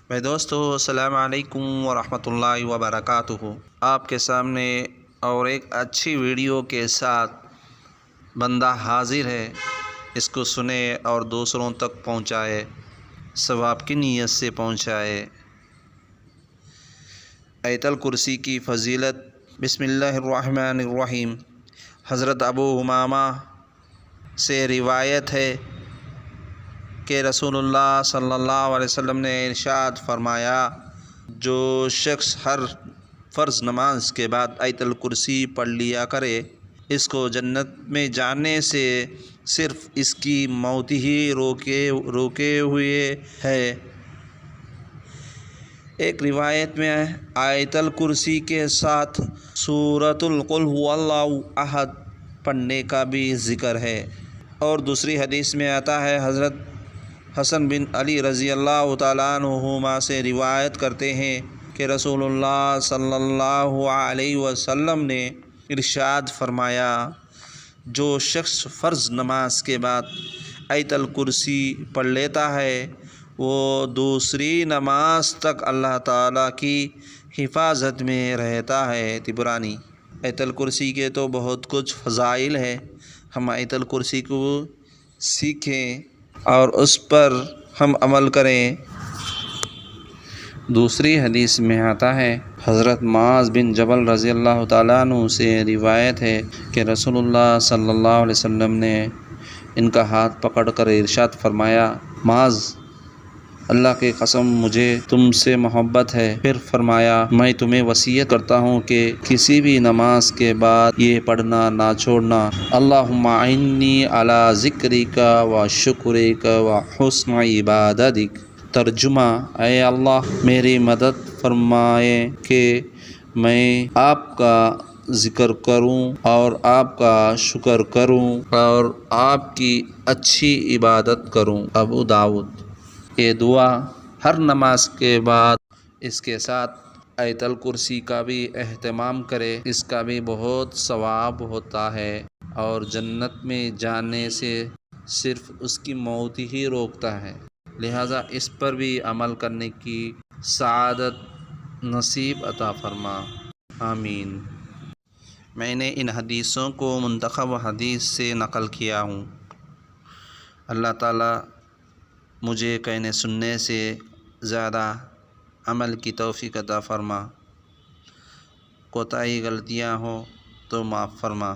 میرے دوستو السلام علیکم ورحمۃ اللہ وبرکاتہ۔ آپ کے سامنے اور ایک اچھی ویڈیو کے ساتھ بندہ حاضر ہے، اس کو سنیں اور دوسروں تک پہنچائے، ثواب کی نیت سے پہنچائے۔ آیت الکرسی کی فضیلت۔ بسم اللہ الرحمن الرحیم۔ حضرت ابو امامہ سے روایت ہے کہ رسول اللہ صلی اللہ علیہ وسلم نے ارشاد فرمایا، جو شخص ہر فرض نماز کے بعد آیت الکرسی پڑھ لیا کرے، اس کو جنت میں جانے سے صرف اس کی موت ہی روکے ہوئے ہے۔ ایک روایت میں آیت الکرسی کے ساتھ سورۃ قل ھو اللہ احد پڑھنے کا بھی ذکر ہے، اور دوسری حدیث میں آتا ہے، حضرت حسن بن علی رضی اللہ تعالیٰ عنہما سے روایت کرتے ہیں کہ رسول اللہ صلی اللہ علیہ وسلم نے ارشاد فرمایا، جو شخص فرض نماز کے بعد آیت الکرسی پڑھ لیتا ہے، وہ دوسری نماز تک اللہ تعالیٰ کی حفاظت میں رہتا ہے۔ طبرانی۔ آیت الکرسی کے تو بہت کچھ فضائل ہے، ہم آیت الکرسی کو سیکھیں اور اس پر ہم عمل کریں۔ دوسری حدیث میں آتا ہے، حضرت معاذ بن جبل رضی اللہ تعالیٰ عنہ سے روایت ہے کہ رسول اللہ صلی اللہ علیہ وسلم نے ان کا ہاتھ پکڑ کر ارشاد فرمایا، معاذ، اللہ کی قسم مجھے تم سے محبت ہے۔ پھر فرمایا، میں تمہیں وصیت کرتا ہوں کہ کسی بھی نماز کے بعد یہ پڑھنا نہ چھوڑنا، اللہم اعنی علی ذکرک و شکرک و حسن عبادتک۔ ترجمہ، اے اللہ میری مدد فرمائے کہ میں آپ کا ذکر کروں اور آپ کا شکر کروں اور آپ کی اچھی عبادت کروں۔ ابو داؤد۔ یہ دعا ہر نماز کے بعد اس کے ساتھ آیت الکرسی کا بھی اہتمام کرے، اس کا بھی بہت ثواب ہوتا ہے اور جنت میں جانے سے صرف اس کی موت ہی روکتا ہے، لہٰذا اس پر بھی عمل کرنے کی سعادت نصیب عطا فرما، آمین۔ میں نے ان حدیثوں کو منتخب حدیث سے نقل کیا ہوں۔ اللہ تعالیٰ مجھے کہنے سننے سے زیادہ عمل کی توفیق عطا فرما، کوتاہی غلطیاں ہوں تو معاف فرما۔